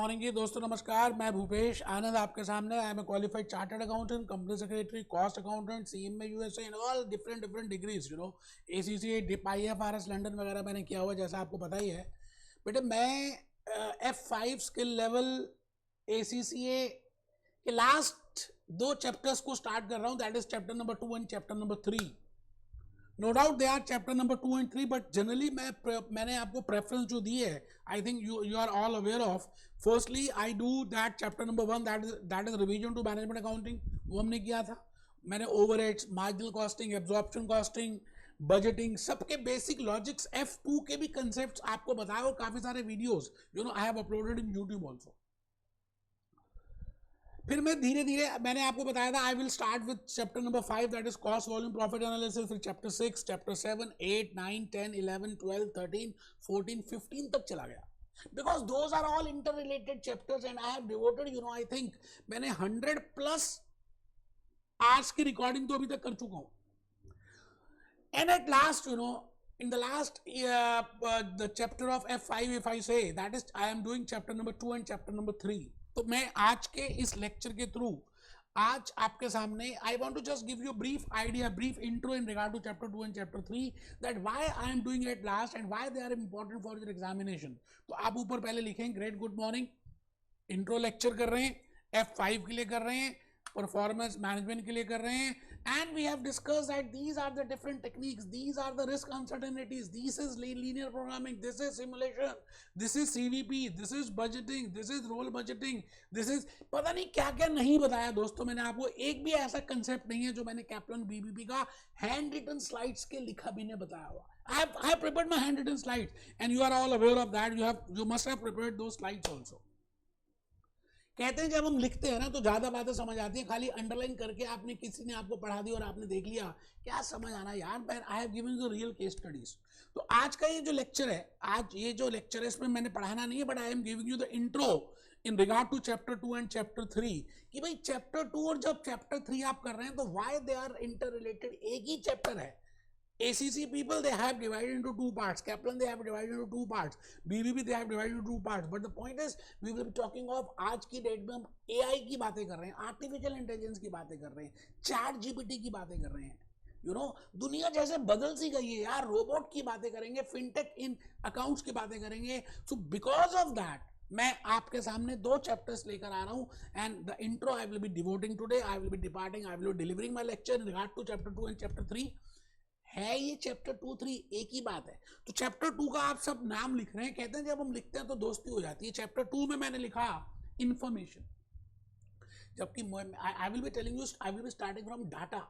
Morning जी दोस्तों, नमस्कार। मैं भूपेश आनंद आपके सामने। I am a qualified chartered accountant, company secretary, cost accountant, CMA USA and all different degrees, ACC, IFRS London वगैरह मैंने किया हुआ, जैसा आपको पता ही है। बेटे मैं F5 स्किल लेवल ACCA के लास्ट 2 चैप्टर्स को स्टार्ट कर रहा हूँ। That is chapter number 2 and chapter number 3। No doubt they are chapter number 2 and 3, but generally मैंने आपको प्रेफरेंस जो दी है, I think you are all aware of. Firstly I do that chapter number 1, that is revision to management accounting. वो हमने किया था। मैंने overheads, marginal costing, absorption costing, budgeting, सबके बेसिक लॉजिक्स, F2 के भी कंसेप्ट आपको बताया, और काफी सारे videos I have uploaded in YouTube also. फिर मैं धीरे धीरे, मैंने आपको बताया था, I will start with chapter number 5, that is cost volume profit analysis. फिर चैप्टर 6, चैप्टर 7, 8, 9, 10, 11, 12, 13, 14, 15 तक चला गया, because those are all inter related chapters and I have devoted, I think मैंने 100+ आवर्स की रिकॉर्डिंग तो अभी तक कर चुका हूं। And at last, in the last the chapter of F5, if I say, that is I am doing chapter number 2 and chapter number 3. तो मैं आज के इस लेक्चर के थ्रू आज आपके सामने I want to just give you brief idea, brief intro in regard to chapter 2 and chapter 3, that why I am doing at last and why they are important for your examination. तो आप ऊपर पहले लिखें great good morning, intro lecture कर रहे हैं, F5 के लिए कर रहे हैं, परफॉर्मेंस मैनेजमेंट के लिए कर रहे हैं, and we have discussed that these are the different techniques, these are the risk uncertainties, this is linear programming, this is simulation, this is CVP, this is budgeting, this is roll budgeting, this is पता नहीं क्या क्या नहीं बताया दोस्तों। मैंने आपको एक भी ऐसा कंसेप्ट नहीं है जो मैंने कैप्लन BBP का हैंड रिटन स्लाइड्स के लिखा भी नहीं बताया हुआ। I have prepared my handwritten slides and you are all aware of that. You must have prepared those slides also. कहते हैं जब हम लिखते हैं ना तो ज्यादा बातें समझ आती हैं, खाली अंडरलाइन करके आपने किसी ने आपको पढ़ा दी और आपने देख लिया, क्या समझ आना यार। I have given you real case studies. तो आज का ये जो लेक्चर है, आज ये जो लेक्चर है, इसमें मैंने पढ़ाना नहीं है, but I am giving you the intro in regard to chapter 2 and chapter 3, कि भाई चैप्टर 2 और जब चैप्टर 3 आप कर रहे हैं तो why they are interrelated. एक ही चैप्टर है। ACC people, they have divided into 2 parts. Kaplan, they have divided into 2 parts. BBB, they have divided into 2 parts. But the point is, we will be talking of आज की date में हम AI की बातें कर रहे हैं, आर्टिफिशियल इंटेलिजेंस की बातें कर रहे हैं, चैट GPT की बातें कर रहे हैं। दुनिया जैसे बदल सी गई है यार। रोबोट की बातें करेंगे, फिनटेक इन अकाउंट्स की बातें करेंगे। सो बिकॉज ऑफ दैट मैं आपके सामने 2 चैप्टर्स लेकर आ रहा हूं, and the intro I will be devoting today. I will be departing, I will be delivering my lecture in regard to chapter 2 and chapter 3। है ये चैप्टर 2, 3 एक ही बात है। तो चैप्टर 2 का आप सब नाम लिख रहे हैं, कहते हैं जब हम लिखते हैं तो दोस्ती हो जाती है। चैप्टर 2 में मैंने लिखा इंफॉर्मेशन, जबकि I will be telling you, I will be starting from data.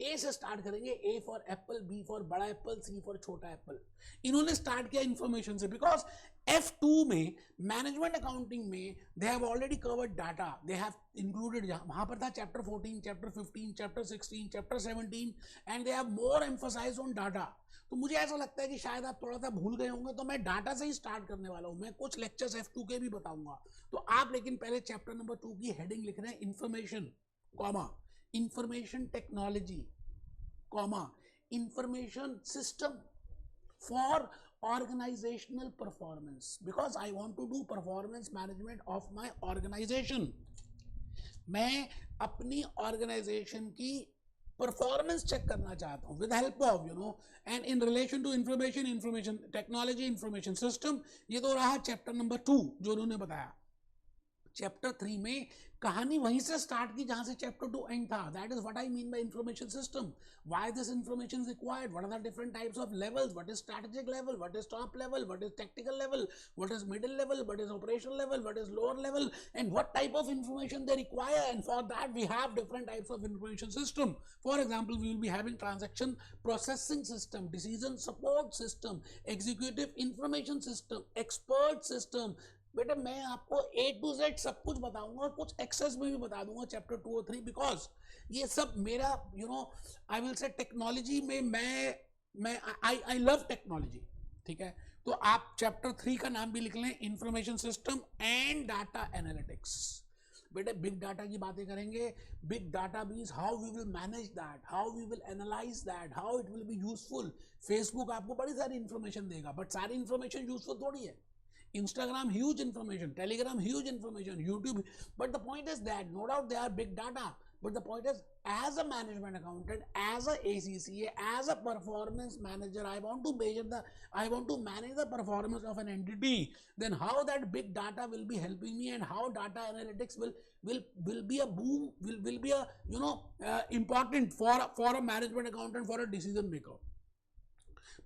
A से स्टार्ट करेंगे, A for apple, B for बड़ा एप्पल, C फॉर छोटा एप्पल। इन्होंने स्टार्ट किया इंफॉर्मेशन से, बिकॉज F2 में मैनेजमेंट अकाउंटिंग में they have already covered data, they have included, वहां पर था chapter 14, chapter 15, chapter 16, chapter 17, and they have more emphasise on data. तो मुझे ऐसा लगता है कि शायद आप थोड़ा सा भूल गए होंगे, तो मैं डाटा से ही स्टार्ट करने वाला हूं। मैं कुछ लेक्चर्स F2 के भी बताऊंगा। तो आप लेकिन पहले चैप्टर नंबर 2 की हेडिंग लिख रहे हैं information, comma information technology, comma information system for organizational performance, because I want to do performance management of my organization. मैं अपनी ऑर्गेनाइजेशन की परफॉर्मेंस चेक करना चाहता हूं with help of and in relation to information technology, information system. ये तो रहा chapter number 2 जो उन्होंने बताया। चैप्टर 3 में कहानी वहीं से स्टार्ट की जहां से चैप्टर 2 एंड था। That is what I mean by information system, why this information is required, what are the different types of levels, what is strategic level, what is top level, what is technical level, what is middle level, what is operational level, what is lower level, and what type of information they require, and for that we have different types of information system. For example, we will be having transaction processing system, decision support system, executive information system, expert system. बेटा मैं आपको A to Z सब कुछ बताऊंगा, और कुछ access में भी बता दूंगा चैप्टर 2 और 3, बिकॉज ये सब मेरा आई विल से टेक्नोलॉजी में मैं आई लव टेक्नोलॉजी। ठीक है, तो आप चैप्टर 3 का नाम भी लिख लें, information system and data analytics. बेटे बिग डाटा की बातें करेंगे। Big data means how we will manage that, how we will analyze that, how it will be useful. Facebook आपको बड़ी सारी इंफॉर्मेशन देगा, बट सारी इंफॉर्मेशन यूजफुल थोड़ी है। Instagram, huge information. Telegram, huge information. YouTube. But the point is that no doubt they are big data. But the point is, as a management accountant, as a ACCA, as a performance manager, I want to manage the performance of an entity. Then how that big data will be helping me, and how data analytics will be a boom, will be a important for a management accountant, for a decision maker.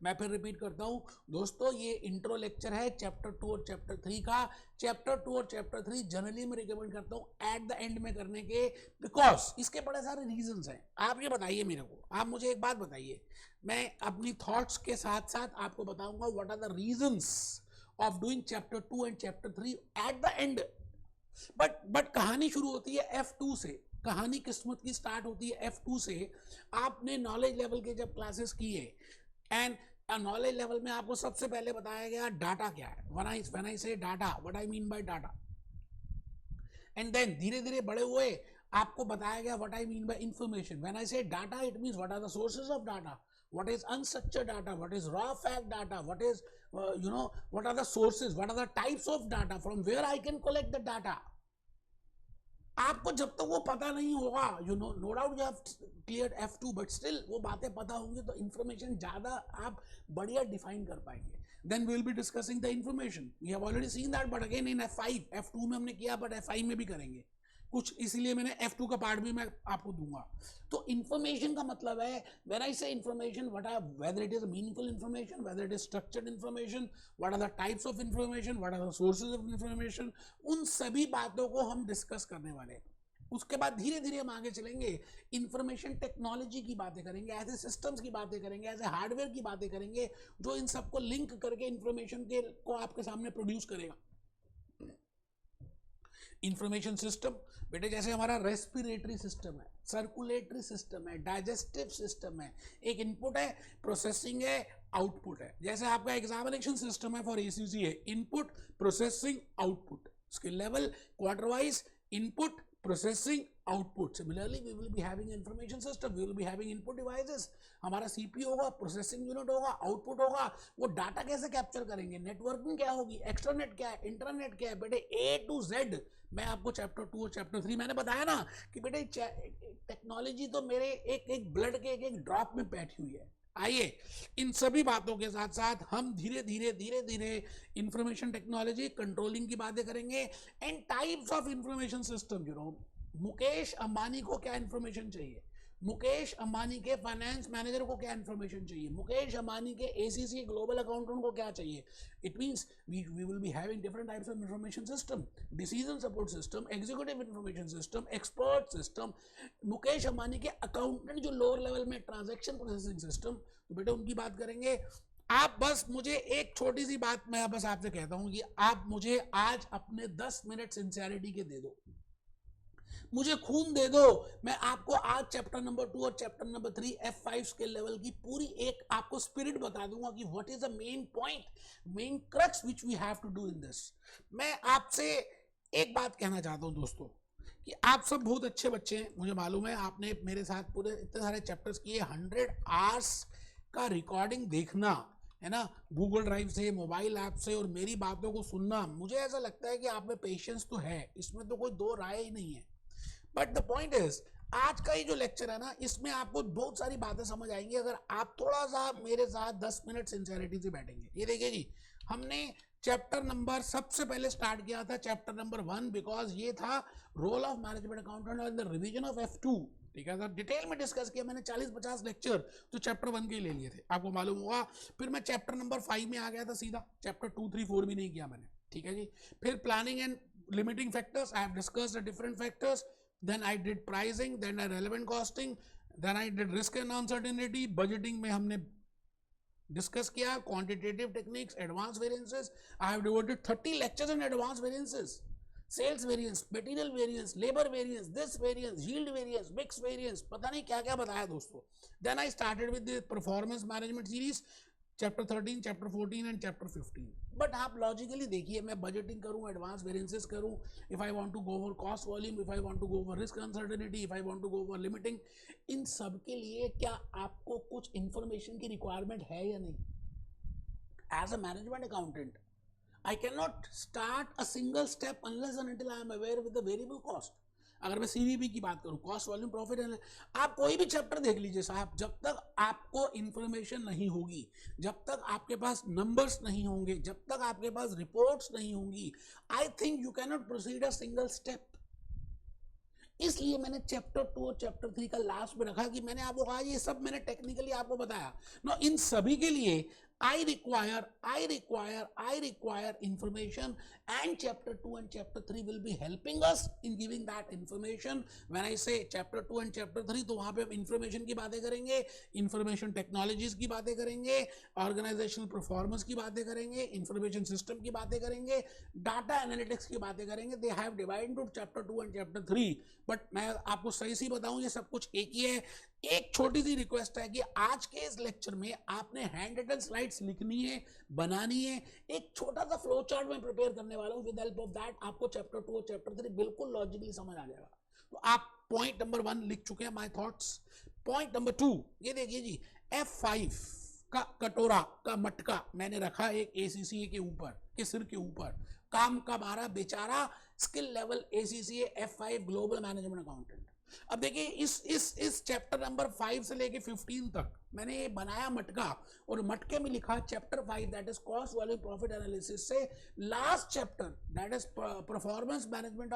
मैं फिर repeat करता हूं दोस्तों, ये intro lecture है chapter 2 और chapter 3 का. Chapter 2 और चैप्टर 3 जनरली मैं रिकमेंड करता हूं एट द एंड में करने के, बिकॉज इसके बड़े सारे रीजंस हैं. आप ये बताइए मेरे को, आप मुझे एक बात बताइए, मैं अपनी थॉट्स के साथ साथ आपको बताऊंगा what are the reasons of doing chapter 2 and chapter 3 at the end. But कहानी शुरू होती है F2 से. कहानी किस्मत की स्टार्ट होती है F2 से. आपने नॉलेज लेवल के जब क्लासेस किए, एंड नॉलेज लेवल में आपको सबसे पहले बताया गया डाटा क्या है. When I say data, what I mean by data. And then धीरे धीरे बड़े हुए, आपको बताया गया what I mean by information. When I say data, it means what are the sources of data, what is unstructured data, what is raw fact data, what is what are the sources, what are the types of data, from where I can collect the data. आपको जब तक वो पता नहीं होगा, no doubt you have cleared F2, but still वो बातें पता होंगी तो इंफॉर्मेशन ज्यादा आप बढ़िया डिफाइन कर पाएंगे. Then we will be discussing the information. We have already seen that, but again in F2 में हमने किया, बट F5 में भी करेंगे कुछ, इसीलिए मैंने F2 का पार्ट भी मैं आपको दूंगा. तो इंफॉर्मेशन का मतलब है, when I say information, whether it is meaningful information, whether it is structured information, what are the types of information, what are the sources of information, उन सभी बातों को हम डिस्कस करने वाले हैं. उसके बाद धीरे धीरे हम आगे चलेंगे, इंफॉर्मेशन टेक्नोलॉजी की बातें करेंगे, ऐसे सिस्टम्स की बातें करेंगे, ऐसे हार्डवेयर की बातें करेंगे जो इन सबको लिंक करके इंफॉर्मेशन को आपके सामने प्रोड्यूस करेगा. इंफॉर्मेशन सिस्टम बेटे, जैसे हमारा रेस्पिरेटरी सिस्टम है, सर्कुलेटरी सिस्टम है, डाइजेस्टिव सिस्टम है, एक इनपुट है, प्रोसेसिंग है, आउटपुट है. जैसे आपका एग्जामिनेशन सिस्टम है for ACCA, input, processing, output, skill level, quarter wise, input, processing, output. Similarly we will be having information system, we will be having input devices, हमारा CPU होगा, processing unit होगा, output होगा. वो data कैसे capture करेंगे, networking क्या होगी, एक्सट्रानेट क्या है, इंटरनेट क्या है. बेटे A to Z मैं आपको चैप्टर 2 और चैप्टर 3 मैंने बताया ना कि बेटे टेक्नोलॉजी तो मेरे एक ब्लड के एक ड्रॉप में बैठी हुई है. आइए इन सभी बातों के साथ साथ हम धीरे धीरे इंफॉर्मेशन टेक्नोलॉजी, कंट्रोलिंग की बातें करेंगे, and types of information system. Mukesh Ambani को क्या इंफॉर्मेशन चाहिए, मुकेश अंबानी के फाइनेंस मैनेजर को क्या इंफॉर्मेशन चाहिए, मुकेश अंबानी के ACCA ग्लोबल अकाउंटेंट को क्या चाहिए. It means we will be having different types of information system, decision support system, executive information system, expert system. Mukesh Ambani के अकाउंटेंट जो लोअर लेवल में, ट्रांजैक्शन प्रोसेसिंग सिस्टम. तो बेटे उनकी बात करेंगे. आप बस मुझे एक छोटी सी बात मैं बस आपसे कहता हूं कि आप मुझे आज अपने 10 मिनट सिंसियरिटी के दे दो, मुझे खून दे दो. मैं आपको आज चैप्टर नंबर 2 और chapter number 3 F5 skill level की पूरी एक आपको स्पिरिट बता दूंगा कि what is the main point, main crux which we have to do in this. मैं आपसे एक बात कहना चाहता हूं दोस्तों कि आप सब बहुत अच्छे बच्चे हैं, मुझे मालूम है. आपने मेरे साथ पूरे इतने सारे चैप्टर्स किए, 100 आवर्स का रिकॉर्डिंग देखना है ना, गूगल ड्राइव से, मोबाइल ऐप से, और मेरी बातों को सुनना. मुझे ऐसा लगता है कि आप में पेशेंस तो है, इसमें तो कोई दो राय ही नहीं है. बट द पॉइंट इज, आज का ये जो लेक्चर है ना, इसमें आपको बहुत सारी बातें समझ आएंगी अगर आप थोड़ा सा मेरे साथ 10 मिनट सिंसियरिटी से बैठेंगे. ये देखिए जी, हमने चैप्टर नंबर सबसे पहले स्टार्ट किया था चैप्टर नंबर 1, बिकॉज ये था रोल ऑफ मैनेजमेंट अकाउंटेंट और द रिवीजन ऑफ F2. ठीक है सर, डिटेल में डिस्कस किया मैंने, 40-50 लेक्चर तो चैप्टर 1 के ले लिए थे, आपको मालूम होगा. फिर मैं चैप्टर नंबर 5 में आ गया था सीधा, चैप्टर 2, 3, 4 भी नहीं किया मैंने. ठीक है जी. फिर planning and limiting factors, I have discussed the different factors. Then I did pricing, then I relevant costing, then I did risk and uncertainty. Budgeting में हमने डिस्कस किया quantitative techniques, advanced variances. I have devoted 30 lectures in advanced variances, sales variance, material variance, labor variance, this variance, yield variance, mix variance, पता नहीं क्या क्या बताया दोस्तों. Then I started with the performance management series, chapter 13, chapter 14 and chapter 15. But आप logically देखिए, मैं budgeting करूं, एडवांस वेरिएंसेस करूं, if I want to go over cost volume, if I want to go over risk uncertainty, if I want to go over limiting, इन सब के लिए क्या आपको कुछ इंफॉर्मेशन की रिक्वायरमेंट है या नहीं as a management accountant. I can not start a single step unless and until I am aware with the variable cost. अगर मैं सीवीपी की बात करूं, कॉस्ट वॉल्यूम प्रॉफिट एंड, आप कोई भी चैप्टर देख लीजिए साहब, जब तक आपको इंफॉर्मेशन नहीं होगी, जब तक आपके पास नंबर्स नहीं होंगे, जब तक आपके पास रिपोर्ट्स नहीं होंगी, आई think you can not proceed a single step. इसलिए मैंने चैप्टर 2 और चैप्टर 3 का लास्ट में रखा कि मैंने आपको कहा ये सब मैंने टेक्निकली आपको बताया। नो, इन सभी के लिए I require information, and chapter 2 and chapter 3 will be helping us in giving that information. When I say chapter 2 and chapter 3, तो वहां पे हम information की बातें करेंगे, information technologies की बातें करेंगे, organizational performance की बातें करेंगे, information system की बातें करेंगे, data analytics की बातें करेंगे। They have divided into chapter 2 and chapter 3, but मैं आपको सही सी बताऊं ये सब कुछ एक ही है। एक छोटी सी रिक्वेस्ट है कि आज के इस लेक्चर में आपने हैंड रिटन स्लाइड्स लिखनी है, बनानी है। एक छोटा सा फ्लो चार्ट में प्रिपेयर करने वाला हूं, विद हेल्प ऑफ दैट आपको चैप्टर 2 और चैप्टर 3 बिल्कुल लॉजिकली समझ आ जाएगा। तो आप पॉइंट नंबर 1 लिख चुके हैं, माय थॉट्स। पॉइंट नंबर 2 ये देखिए जी, F5 का कटोरा का मटका मैंने रखा एक ACCA के ऊपर, के सिर के ऊपर, काम का मारा बेचारा, skill level ACCA F5 global management accountant. अब देखिए इस चैप्टर नंबर 5 से लेके 15 तक मैंने ये बनाया मटका, और मटके में लिखा chapter 5 that is cost volume profit analysis से last chapter that is performance measurement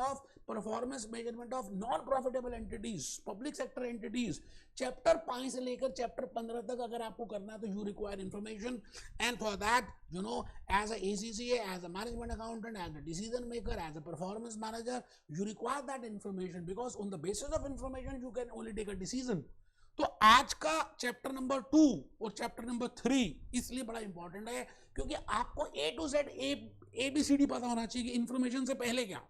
of non profitable entities, public sector entities. Chapter 5 से लेकर चैप्टर 15 तक अगर आपको करना है तो you require information, and for that you know, as a ACCA, as a management accountant, as a decision maker, as a performance manager, you require that information, because on the basis of information you can only take a decision. तो आज का chapter number 2 और chapter number 3 इसलिए बड़ा important है क्योंकि आपको A to Z ABCD पता होना चाहिए कि इंफॉर्मेशन से पहले क्या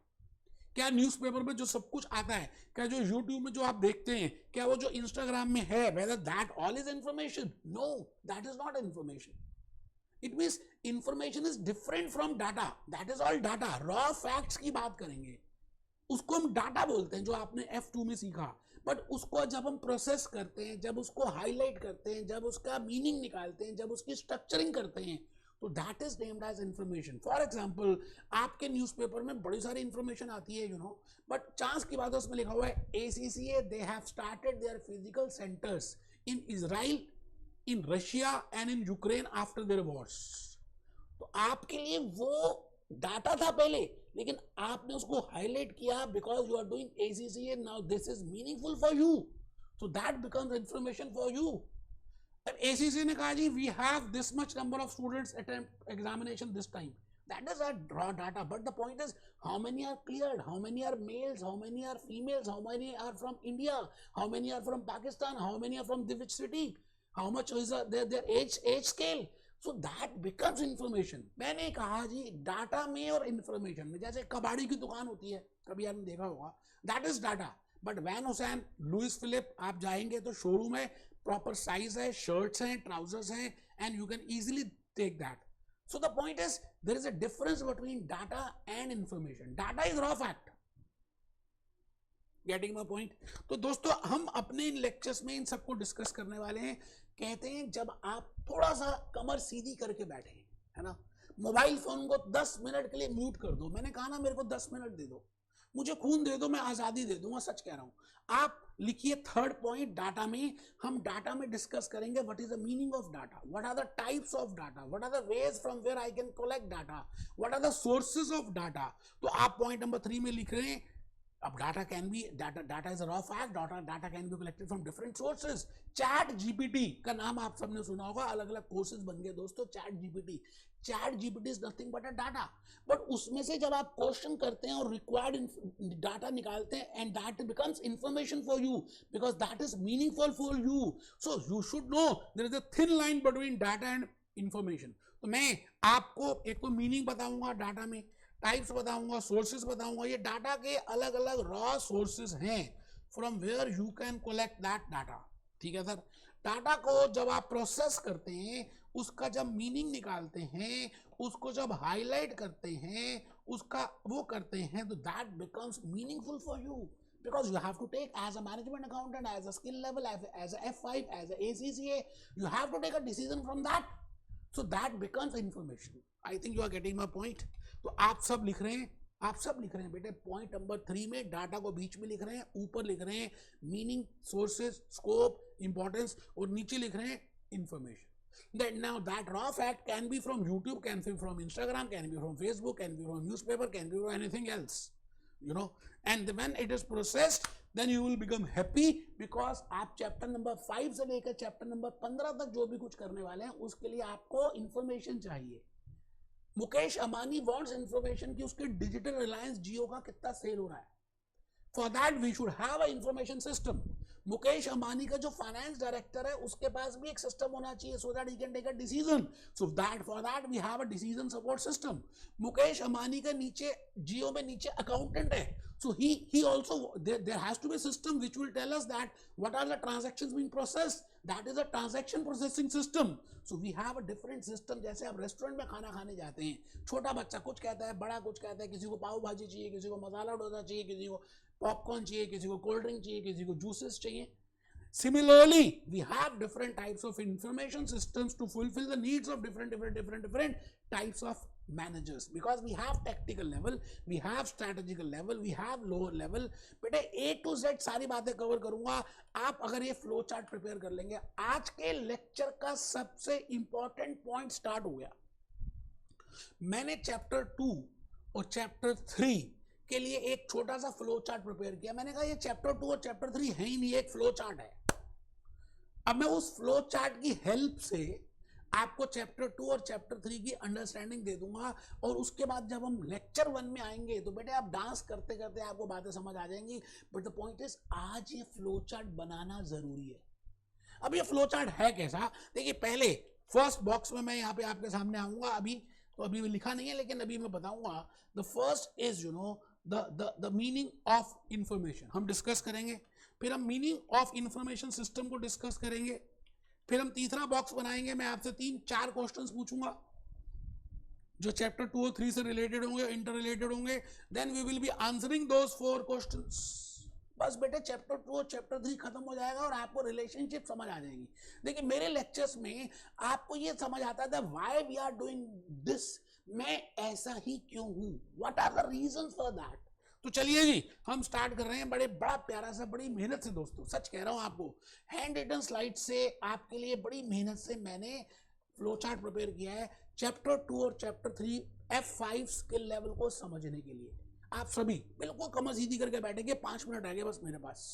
क्या न्यूज़पेपर में जो सब कुछ आता है, क्या जो यूट्यूब में जो आप देखते हैं, क्या वो जो इंस्टाग्राम में है, whether that all is information? No, that is not information. It means information is different from data. That is all data. Raw facts की बात करेंगे, उसको हम डाटा बोलते हैं, जो आपने F2 में सीखा। बट उसको जब हम प्रोसेस करते हैं, जब उसको हाईलाइट करते हैं, जब उसका मीनिंग निकालते हैं, जब उसकी स्ट्रक्चरिंग करते हैं, तो that is named as information. For example, आपके न्यूज़पेपर में बड़ी सारी इंफॉर्मेशन आती है, बट चांस की बात है उसमें लिखा हुआ है ACCA they have started their physical centres in Israel, in Russia and in Ukraine after their Wars. तो आपके लिए वो डाटा था पहले, लेकिन आपने उसको हाईलाइट किया because you are doing ACCA, now this is meaningful for you, so that becomes information for you. ACCA ने कहा जी we have this much number of students attempt examination this time, that is a raw data, but the point is how many are cleared, how many are males, how many are females, how many are from India, how many are from Pakistan, how many are from which city, how much is their age scale, so that becomes information। मैंने कहा जी data में और information में, जैसे कबाड़ी की दुकान होती है, कभी आपने देखा होगा, that is data. But Van Heusen, Louis Philippe, आप जाएंगे तो शोरूम है, प्रॉपर साइज है, शर्ट्स हैं, ट्राउजर्स हैं, and you can easily take that. So the point is there is a difference between data and information. Data is raw fact. Getting my point? तो दोस्तों हम अपने इन लेक्चर्स में इन सबको डिस्कस करने वाले हैं। कहते हैं जब आप थोड़ा सा कमर सीधी करके बैठे, है ना, मोबाइल फोन को 10 मिनट के लिए म्यूट कर दो। मैंने कहा ना मेरे को 10 मिनट दे दो, मुझे खून दे दो, मैं आजादी दे दूंगा, सच कह रहा हूं। आप लिखिए थर्ड पॉइंट, डाटा में। हम डाटा में डिस्कस करेंगे what is the meaning of data, what are the types of data, what are the ways from where I can collect data, what are the sources of data. तो आप point number 3 में लिख रहे हैं, अब data can be, data is a raw fact, data can be collected from different sources. Chat GPT का नाम आप सबने सुना होगा, अलग अलग कोर्सेज बन गए दोस्तों। Chat GPT is nothing but a data, but उसमें से जब आप क्वेश्चन करते हैं और रिक्वायर्ड डाटा निकालते हैं, and that becomes information for you because that is meaningful for you. So you should know there is a thin line between data and information. तो मैं आपको एक तो मीनिंग बताऊंगा डाटा में, टाइप्स बताऊंगा, सोर्सेज बताऊंगा। ये डाटा के अलग अलग रॉ सोर्सेज हैं from where you can collect that data. ठीक है सर। डाटा को जब आप प्रोसेस करते हैं, उसका जब मीनिंग निकालते हैं, उसको जब हाईलाइट करते हैं, उसका वो करते हैं, तो that becomes meaningful for you because you have to take as a management accountant, as a skill level, as a F5, as a ACCA, you have to take a decision from that. So that becomes information. I think you are getting my point. तो आप सब लिख रहे हैं, आप सब लिख रहे हैं बेटे. पॉइंट नंबर 3 में डाटा को बीच में लिख रहे हैं, ऊपर लिख रहे हैं मीनिंग, सोर्सेज, स्कोप, इंपॉर्टेंस, और नीचे लिख रहे हैं information. That now that raw fact can be from YouTube, can be from Instagram, can be from Facebook, can be from newspaper, can be from anything else, you know. And when it is processed, then you will become happy because आप chapter number 5 से लेकर chapter number 15 तक जो भी कुछ करने वाले हैं उसके लिए आपको इंफॉर्मेशन चाहिए. मुकेश अंबानी वांट्स इंफॉर्मेशन कि उसके डिजिटल रिलायंस जियो का कितना सेल हो रहा है. For that we should have a information system. Mukesh Ambani का जो फाइनेंस डायरेक्टर है उसके पास भी एक सिस्टम होना चाहिए so that he can take a decision. So that for that we have a decision support system. Mukesh Ambani का नीचे जियो में नीचे अकाउंटेंट है. So he also there has to be a system which will tell us that what are the transactions being processed. That is a transaction processing system. So we have a different system. जैसे आप restaurant में खाना खाने जाते हैं, छोटा बच्चा कुछ कहता है, बड़ा कुछ कहता है, किसी को पाव भाजी चाहिए, किसी को मसाला डोसा चाहिए, किसी को पॉपकॉर्न चाहिए, किसी को कोल्ड ड्रिंक चाहिए, किसी को जूसेस चाहिए. Similarly, we have different types of information systems to fulfill the needs of different types of managers, because we have tactical level, we have strategical level, we have lower level. बेटे A to Z सारी बातें cover करूंगा. आप अगर ये flow chart prepare कर लेंगे, आज के लेक्चर का सबसे इंपॉर्टेंट पॉइंट स्टार्ट हो गया. मैंने चैप्टर 2 और चैप्टर 3 के लिए एक छोटा सा फ्लो चार्ट प्रिपेयर किया. मैंने कहा ये चैप्टर 2 और चैप्टर 3 है ही नहीं, एक फ्लो चार्ट है. अब मैं उस फ्लो चार्ट की हेल्प से आपको चैप्टर 2 और चैप्टर 3 की अंडरस्टैंडिंग दे दूंगा, और उसके बाद जब हम लेक्चर 1 में आएंगे तो बेटे आप डांस करते करते आपको बातें समझ आ जाएंगी. बट द पॉइंट इज आज ये फ्लो चार्ट बनाना जरूरी है. अब ये फ्लो चार्ट है कैसा, देखिए पहले फर्स्ट बॉक्स में मैं यहाँ पे आपके सामने आऊंगा. अभी लिखा नहीं है लेकिन अभी मैं बताऊंगा. The first is you know the meaning of information हम डिस्कस करेंगे. फिर हम मीनिंग ऑफ इंफॉर्मेशन सिस्टम को डिस्कस करेंगे. फिर हम तीसरा बॉक्स बनाएंगे. मैं आपसे 3-4 क्वेश्चंस पूछूंगा जो चैप्टर 2 और 3 से रिलेटेड होंगे, इंटर रिलेटेड होंगे. Then we will be answering those 4 questions. बस बेटे चैप्टर 2 और चैप्टर 3 खत्म हो जाएगा और आपको रिलेशनशिप समझ आ जाएगी. देखिए मेरे लेक्चर्स में आपको ये समझ आता था why we are doing this, मैं ऐसा ही क्यों हूं, what are the reasons for that. तो चलिए जी हम स्टार्ट कर रहे हैं बड़ा प्यारा सा, बड़ी मेहनत से दोस्तों, सच कह रहा हूं आपको, हैंड रिटन स्लाइड से आपके लिए बड़ी मेहनत से मैंने फ्लो चार्ट प्रिपेयर किया है चैप्टर 2 और चैप्टर 3 F5 स्किल लेवल को समझने के लिए. आप सभी बिल्कुल कमर सीधी करके बैठेंगे. 5 मिनट आगे बस मेरे पास.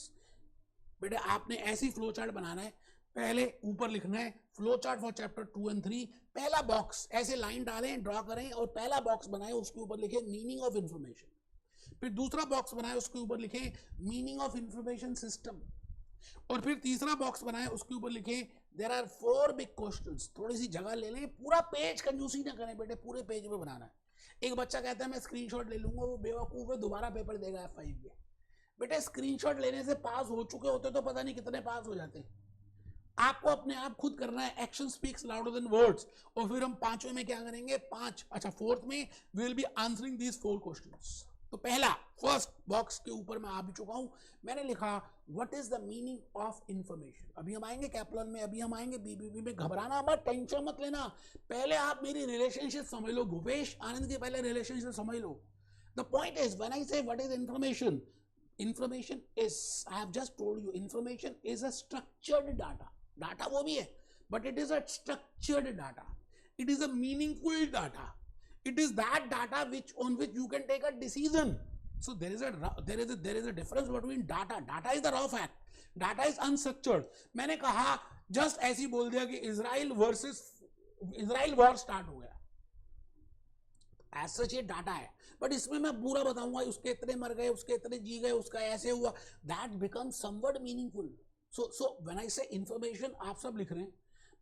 बेटे आपने ऐसी फ्लो चार्ट बनाना है. पहले ऊपर लिखना है फ्लो चार्ट फॉर चैप्टर 2 और 3. पहला बॉक्स ऐसे लाइन डालें, ड्रॉ करें और पहला बॉक्स बनाए, उसके ऊपर लिखे मीनिंग ऑफ इंफॉर्मेशन. फिर दूसरा बॉक्स बनाए, उसके ऊपर लिखे मीनिंग ऑफ इंफॉर्मेशन सिस्टम. और फिर तीसरा बॉक्स बनाए, उसके ऊपर लिखे देयर आर 4 बिग क्वेश्चंस. थोड़ी सी जगह ले लें, पूरा पेज कंजूसी ना करें बेटे, पूरे पेज में बनाना है. एक बच्चा कहता है मैं स्क्रीनशॉट ले लूंगा, वो बेवकूफ है, दोबारा पेपर देगा F5 के. बेटे स्क्रीनशॉट लेने से पास हो चुके होते तो पता नहीं कितने पास हो जाते. आपको अपने आप खुद करना है. Action speaks louder than words. और फिर हम 5वें में क्या करेंगे, 4th में we will be answering these 4 questions. तो पहला फर्स्ट बॉक्स के ऊपर मैं आ भी चुका हूं. मैंने लिखा what is the meaning of information. अभी हम आएंगे कैप्लन में, अभी हम आएंगे बीबीबी में. घबराना मत, टेंशन मत लेना. पहले आप मेरी रिलेशनशिप समझ लो. भूपेश आनंद की पहले रिलेशनशिप समझ लो. The point is when I say what is information, information is, I have just told you, information is a structured data. Data वो भी है but it is a structured data. It is a meaningful data. It is that data on which you can take a decision. So there is a difference between data. Data is the raw fact. Data is unstructured. मैंने कहा just ऐसे ही बोल दिया कि Israel war start हो गया. As such ये data है, बट इसमें मैं पूरा बताऊंगा उसके इतने मर गए, उसके इतने जी गए, उसका ऐसे हुआ. That becomes somewhat meaningful. So when I say information, आप सब लिख रहे हैं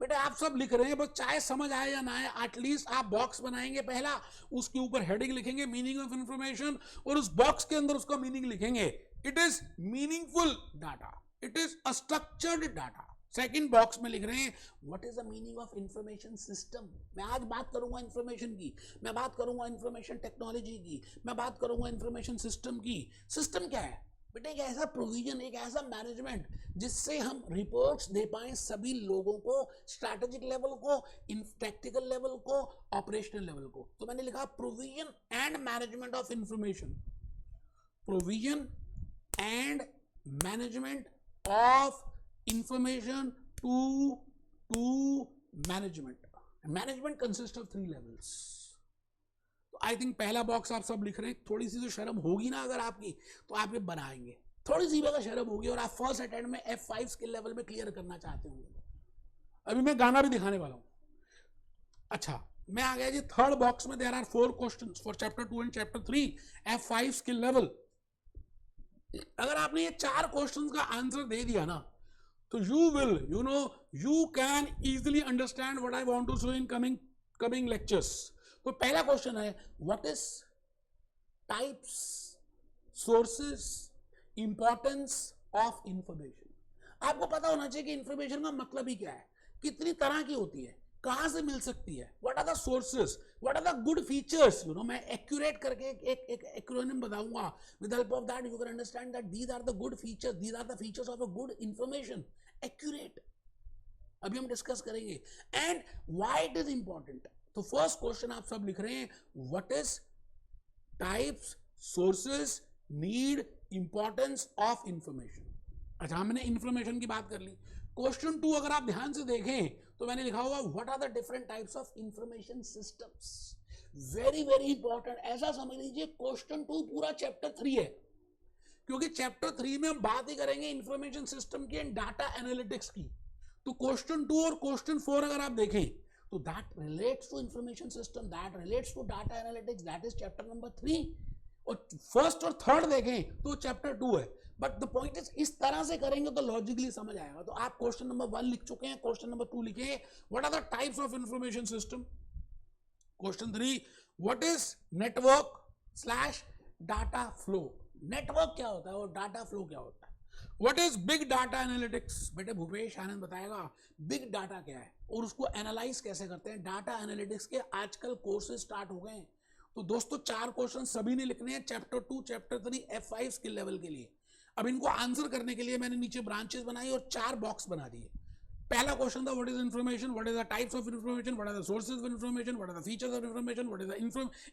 बेटे, आप सब लिख रहे हैं, बस चाहे समझ आए या ना आए, एटलीस्ट आप बॉक्स बनाएंगे पहला, उसके ऊपर हेडिंग लिखेंगे मीनिंग ऑफ इंफॉर्मेशन, और उस बॉक्स के अंदर उसका मीनिंग लिखेंगे. It is meaningful data, it is a structured data. Second box में लिख रहे हैं what is the meaning of information system. मैं आज बात करूंगा इंफॉर्मेशन की, मैं बात करूंगा इंफॉर्मेशन टेक्नोलॉजी की, मैं बात करूंगा इंफॉर्मेशन सिस्टम की. सिस्टम क्या है? बेटा एक ऐसा प्रोविजन, एक ऐसा मैनेजमेंट जिससे हम रिपोर्ट्स दे पाए सभी लोगों को, स्ट्रैटेजिक लेवल को, टैक्टिकल लेवल को, ऑपरेशनल लेवल को। तो मैंने लिखा provision and management of information, provision and management of information to management. Management consist of 3 levels. तो आई थिंक पहला बॉक्स आप सब लिख रहे हैं। थोड़ी सी तो शर्म होगी ना अगर आपकी, तो आप ये बनाएंगे, थोड़ी सी अगर शर्म होगी और आप फर्स्ट अटेम्प्ट में F5 स्किल लेवल में क्लियर करना चाहते होंगे। अभी मैं गाना भी दिखाने वाला हूं। अच्छा, मैं आ गया जी थर्ड बॉक्स में। There are 4 questions for chapter 2 and chapter 3 F5 skill level. अगर आपने ये 4 क्वेश्चंस का आंसर दे दिया ना, तो you can easily understand what I want to show in coming lectures. तो पहला क्वेश्चन है, what is types, sources, importance of information. आपको पता होना चाहिए कि इंफॉर्मेशन का मतलब ही क्या है, कितनी तरह की होती है, कहां से मिल सकती है, what are the sources, what are the good features. मैं एक्यूरेट करके एक एक्रोनिम बताऊंगा। With help of that you can understand that these are the good features, these are the features of a good information. Accurate अभी हम discuss करेंगे। And why it is important. तो first question आप सब लिख रहे हैं, what is types, sources, need, importance of information. अच्छा, हमने इंफॉर्मेशन की बात कर ली। क्वेश्चन 2 अगर आप ध्यान से देखें तो मैंने लिखा हुआ what are the different types of information systems. Very very important. ऐसा समझ लीजिए क्वेश्चन 2 पूरा चैप्टर 3 है, क्योंकि चैप्टर 3 में हम बात ही करेंगे इंफॉर्मेशन सिस्टम की एंड डाटा एनालिटिक्स की। तो क्वेश्चन 2 और क्वेश्चन 4 अगर आप देखें तो that relates to information system, that relates to data analytics, that is chapter number 3। और फर्स्ट और थर्ड देखें तो चैप्टर 2 है। बट द पॉइंट इज, इस तरह से करेंगे तो लॉजिकली समझ आएगा। तो आप क्वेश्चन नंबर 1 लिख चुके हैं, क्वेश्चन नंबर 2 लिखे, what are the types of information system. Question 3, what is network slash data flow. Network क्या होता है और डाटा फ्लो क्या होता है। What is big data analytics. बेटे भूपेश आनंद बताएगा बिग डाटा क्या है और उसको एनालाइज कैसे करते हैं। डाटा एनालिटिक्स के आजकल कोर्सेज स्टार्ट हो गए हैं। तो दोस्तों 4 क्वेश्चन सभी ने लिखने हैं chapter 2, chapter 3 F5 skill level के लिए। अब इनको आंसर करने के लिए मैंने नीचे ब्रांचेस बनाई और 4 बॉक्स बना दिए। पहला क्वेश्चन था, what is information, what is the types of information, what are the sources of information, what are the features of information, what is the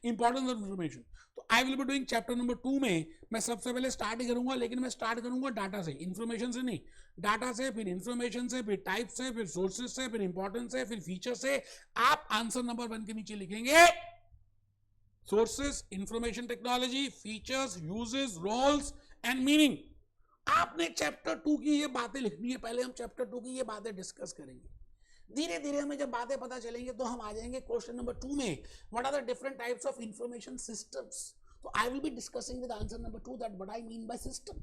importance of information. तो I will be doing chapter number 2 में मैं सबसे पहले start ही करूंगा, लेकिन मैं start करूंगा data से, इंफॉर्मेशन से नहीं। डाटा से, फिर इंफॉर्मेशन से, फिर टाइप से, फिर सोर्सेज से, फिर इंपॉर्टेंस से, फिर फीचर से। आप आंसर नंबर 1 के नीचे लिखेंगे sources, information technology, features, uses, roles and meaning. आपने चैप्टर 2 की ये बातें लिखनी है। पहले हम चैप्टर 2 की ये बातें डिस्कस करेंगे। धीरे धीरे हमें जब बातें पता चलेंगे तो हम आ जाएंगे क्वेश्चन नंबर 2 में, what are the different types of information systems. तो I will be discussing with answer number 2 that what I mean by system.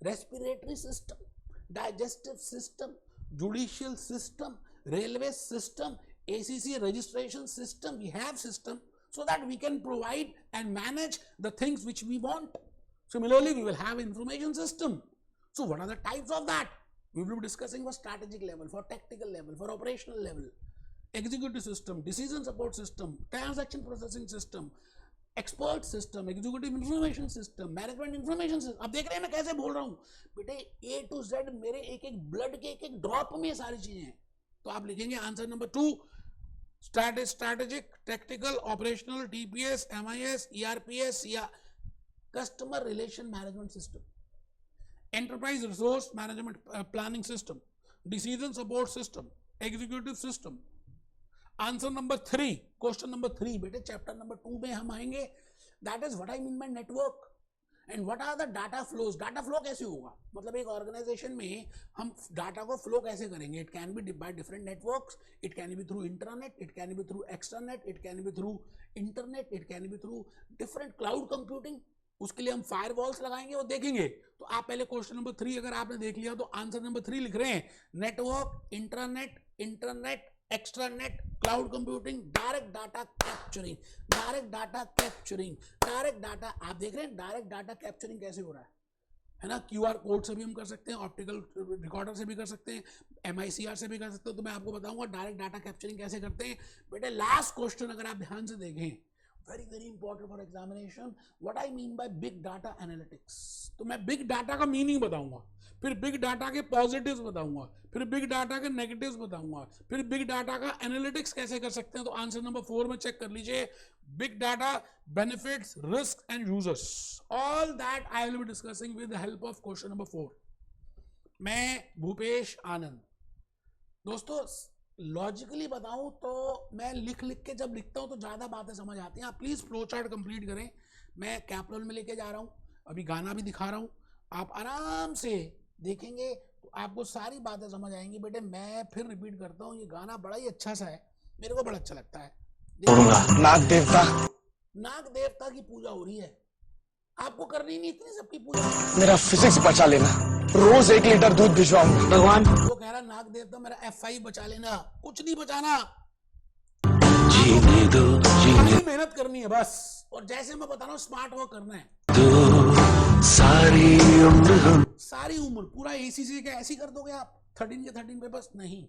Respiratory system, digestive system, judicial system, railway system, ACC registration system. We have system so that we can provide and manage the things which we want. Similarly, we will have information system. So what are the types of that? We will be discussing for strategic level, for tactical level, for operational level, executive system, decision support system, transaction processing system, expert system, executive information system, management information system. अब देख रहे हैं मैं कैसे बोल रहा हूं बेटे, A to Z मेरे एक एक ब्लड के एक एक ड्रॉप में सारी चीजें हैं। तो आप लिखेंगे answer number 2, strategic, tactical, operational, TPS, MIS, ERPS या customer relation management system, enterprise resource management planning system, decision support system, executive system. Answer number 3, question number 3 बेटे चैप्टर नंबर 2 में हम आएंगे। That is what I mean by network and what are the data flows. Data flow कैसे होगा, मतलब एक organisation में हम डाटा को फ्लो कैसे करेंगे। It can be by different networks, it can be through internet, it can be through extranet, it can be through internet, it can be through different cloud computing. उसके लिए हम firewalls लगाएंगे और देखेंगे। तो आप पहले क्वेश्चन नंबर 3 अगर आपने देख लिया तो आंसर नंबर 3 लिख रहे हैं, network, internet, internet, extranet, cloud computing, direct data capturing, direct data capturing, direct data. आप देख रहे हैं डायरेक्ट डाटा कैप्चरिंग कैसे हो रहा है ना। QR कोड से भी हम कर सकते हैं, ऑप्टिकल रिकॉर्डर से भी कर सकते हैं, MICR से भी कर सकते हैं। तो मैं आपको बताऊंगा डायरेक्ट डाटा कैप्चरिंग कैसे करते हैं। बेटे लास्ट क्वेश्चन अगर आप ध्यान से देखें, very very important for examination, what I mean by big data analytics. तो मैं बिग डाटा का मीनिंग बताऊंगा, फिर बिग डाटा के पॉजिटिव्स बताऊंगा, फिर बिग डाटा के नेगेटिव्स बताऊंगा, फिर बिग डाटा का एनालिटिक्स कैसे कर सकते हैं। तो आंसर नंबर 4 में चेक कर लीजिए, big data benefits, risk and users, all that I will be discussing with the help of question number 4। मैं भूपेश आनंद। दोस्तों लॉजिकली बताऊं तो मैं लिख लिख के जब लिखता हूं तो ज्यादा बातें समझ आती हैं। आप प्लीज फ्लो चार्ट कंप्लीट करें। मैं कैप्रोल में लेके जा रहा हूं, अभी गाना भी दिखा रहा हूं, आप आराम से देखेंगे तो आपको सारी बातें समझ आएंगी। बेटे मैं फिर रिपीट करता हूं, ये गाना बड़ा ही अच्छा सा है, मेरे को बड़ा अच्छा लगता है। नाग देवता, नाग देवता की पूजा हो रही है, आपको करनी नहीं इतनी सबकी पूजा। मेरा फिजिक्स बचा लेना, रोज 1 लीटर दूध भिजवाऊंगा। भगवान वो कह रहा नाग देवता मेरा F5 बचा लेना, कुछ नहीं बचाना, जीने दो, जीने मेहनत करनी है बस, और जैसे मैं बता रहा हूँ स्मार्ट वर्क करना है। सारी उम्र पूरा ACC का ऐसे कर दोगे आप 13 के 13 पेपर्स नहीं।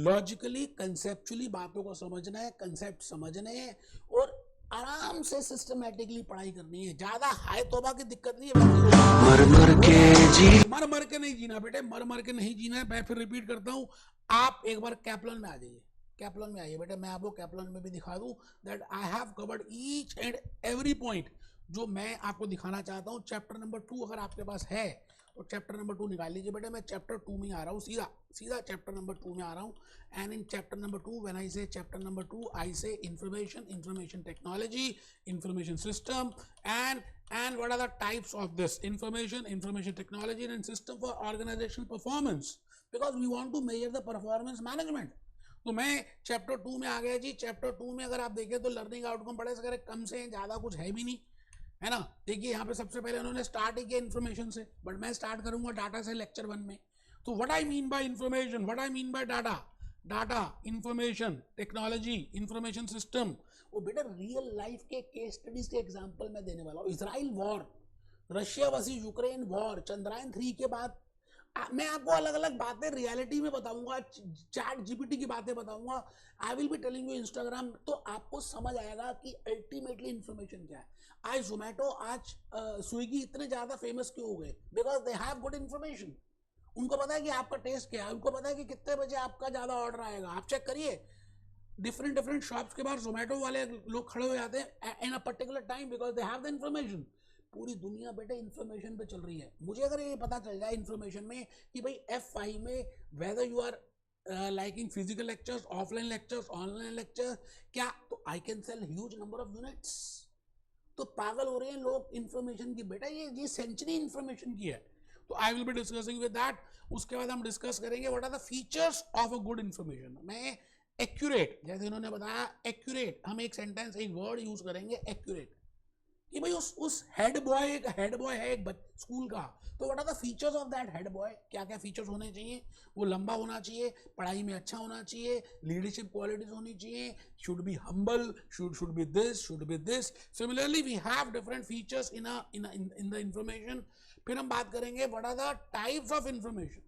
लॉजिकली कंसेप्चुअली बातों को समझना है, कंसेप्ट समझने हैं और आराम से सिस्टमैटिकली पढ़ाई करनी है। ज्यादा हाई तोबा की दिक्कत नहीं है, मर मर के नहीं जीना बेटे, मर मर के नहीं जीना है। मैं फिर रिपीट करता हूं, आप एक बार कैप्लन में आ जाइए, कैप्लन में आइए बेटे, मैं आपको कैप्लन में भी दिखा दूं that I have covered each and every point जो मैं आपको दिखाना चाहता हूं। चैप्टर नंबर 2 अगर आपके पास है तो चैप्टर नंबर 2 निकाल लीजिए बेटे। मैं चैप्टर 2 में आ रहा हूँ, सीधा सीधा चैप्टर नंबर 2 में आ रहा हूँ। And in chapter number 2 when I से chapter number 2 I say information technology, information system and what are the types of this information technology and system for organizational performance, because we want to measure the performance management। तो मैं chapter 2 में आ गया जी। Chapter 2 में अगर आप देखें तो learning outcome बड़े से कम से ज्यादा कुछ है भी नहीं, है ना। देखिए यहाँ पे सबसे पहले उन्होंने स्टार्ट ही किया इन्फॉर्मेशन से, बट मैं स्टार्ट करूंगा डाटा से लेक्चर 1 में। तो what I mean by information, what I mean by data, data, information technology, information system. वो बेटा रियल लाइफ के केस स्टडीज के एग्जांपल मैं देने वाला हूँ। Israel war, Russia versus Ukraine war, Chandrayaan 3 के बाद मैं आपको अलग अलग बातें रियलिटी में बताऊंगा, चैट जीपीटी की बातें बताऊंगा, आई will be telling you Instagram, तो आपको समझ आएगा कि अल्टीमेटली इंफॉर्मेशन क्या है। आज जोमेटो, आज स्विगी इतने ज्यादा फेमस क्यों हो गए? Because they have good information. उनको पता है कि आपका टेस्ट क्या है, उनको पता है कि कितने बजे आपका ज्यादा ऑर्डर आएगा। आप चेक करिए डिफरेंट शॉप्स के बाहर जोमेटो वाले लोग खड़े हो जाते हैं in a particular time because they have the information. पूरी दुनिया बेटे इंफॉर्मेशन पे चल रही है। मुझे अगर ये पता चल जाए इंफॉर्मेशन में कि भाई F5 में whether you are liking physical lectures, offline lectures, online lectures, क्या तो I can sell huge number of units. तो पागल हो रहे हैं लोग इंफॉर्मेशन की, बेटा ये सेंचुरी इंफॉर्मेशन की है। तो I will be discussing with that. उसके बाद हम डिस्कस करेंगे what are the features of a good information. मैं एक्यूरेट, जैसे इन्होंने बताया एक्यूरेट, हम एक सेंटेंस एक वर्ड यूज करेंगे एक्यूरेट, कि भाई उस हेड बॉय है एक स्कूल का, तो what are the features of that head boy, क्या क्या फीचर्स होने चाहिए? वो लंबा होना चाहिए, पढ़ाई में अच्छा होना चाहिए, लीडरशिप क्वालिटीज होनी चाहिए, should be humble, should be this, should be this. Similarly we have different features in the information. फिर हम बात करेंगे what are the types of information.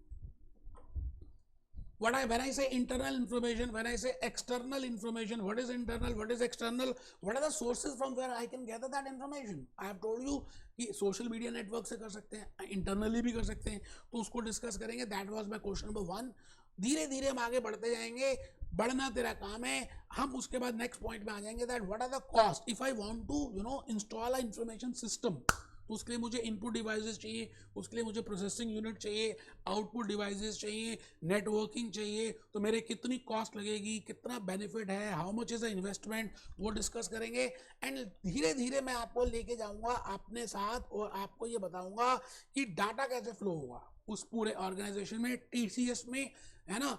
When I say internal information, when I say external information, what is internal, what is external, what are the sources from where I can gather that information? I have told you कि social media network से कर सकते हैं, internally भी कर सकते हैं, तो उसको डिस्कस करेंगे। That was my question number 1। धीरे धीरे हम आगे बढ़ते जाएंगे, बढ़ना तेरा काम है। हम उसके बाद नेक्स्ट पॉइंट में आ जाएंगे that what are the cost if I want to install a information system. तो उसके लिए मुझे इनपुट डिवाइसेस चाहिए, उसके लिए मुझे प्रोसेसिंग यूनिट चाहिए, आउटपुट डिवाइसेस चाहिए, नेटवर्किंग चाहिए। तो मेरे कितनी कॉस्ट लगेगी, कितना बेनिफिट है, how much is the investment, वो डिस्कस करेंगे। एंड धीरे धीरे मैं आपको लेके जाऊंगा अपने साथ और आपको ये बताऊंगा कि डाटा कैसे फ्लो होगा उस पूरे ऑर्गेनाइजेशन में, TCS में, है ना,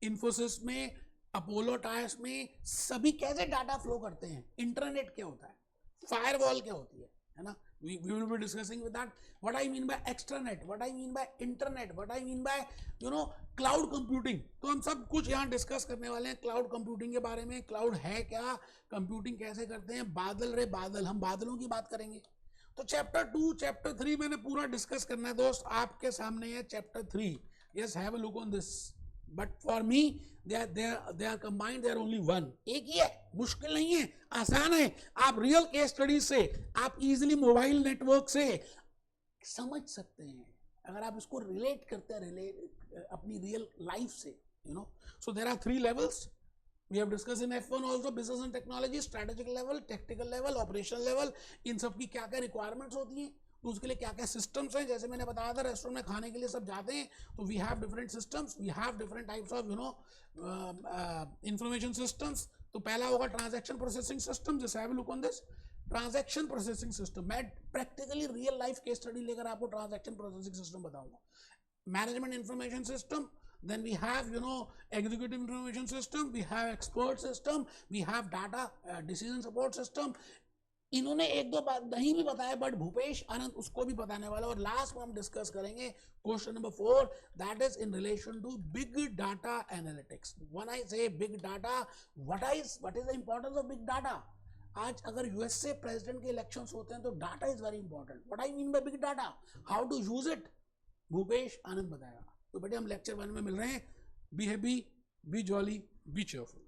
इन्फोसिस में, अपोलो टायर्स में, सभी कैसे डाटा फ्लो करते हैं, इंटरनेट क्या होता है, फायरवॉल क्या होती है ना। we will be discussing with that what I mean by extranet, what I mean by internet, what I mean by cloud computing। तो हम सब कुछ यहाँ डिस्कस करने वाले हैं क्लाउड कंप्यूटिंग के बारे में। क्लाउड है क्या, कंप्यूटिंग कैसे करते हैं, बादल रे बादल, हम बादलों की बात करेंगे। तो चैप्टर 2 चैप्टर 3 मैंने पूरा डिस्कस करना है दोस्त, आपके सामने है chapter 3। Yes, have a look on this, but for me they are combined, they are only one. एक ही है, मुश्किल नहीं है, आसान है. आप रियल केस स्टडी से, आप इजिली मोबाइल नेटवर्क से समझ सकते हैं अगर आप इसको रिलेट करते हैं अपनी रियल लाइफ से, you know. So there are 3 levels. We have discussed in F1 also, business and technology, strategic level, tactical level, operational level. इन सब की क्या क्या रिक्वायरमेंट्स होती हैं, तो उसके लिए क्या क्या सिस्टम्स हैं. जैसे मैंने बताया था रेस्टोरेंट में खाने के लिए सब जाते हैं, तो we have different systems, we have different types of information systems. तो पहला होगा ट्रांजैक्शन प्रोसेसिंग सिस्टम. जैसे have a look on this transaction processing system. मैं practically real life case study लेकर आपको ट्रांजैक्शन प्रोसेसिंग सिस्टम बताऊंगा. Management information system, then we have executive information system, we have expert system, we have data decision support system. इन्होंने एक दो बात नहीं भी बताया, बट भूपेश आनंद उसको भी बताने वाला. और लास्ट में हम डिस्कस करेंगे question number 4, that is in relation to big data analytics. When I say big data, what is the importance of big data. आज अगर यूएसए प्रेसिडेंट के इलेक्शंस होते हैं तो data is very important. What I mean by big data, how to use it, Bhupesh Anand बताएगा. तो बेटे हम लेक्चर 1 में मिल रहे हैं. Be happy, B jolly, B cheerful.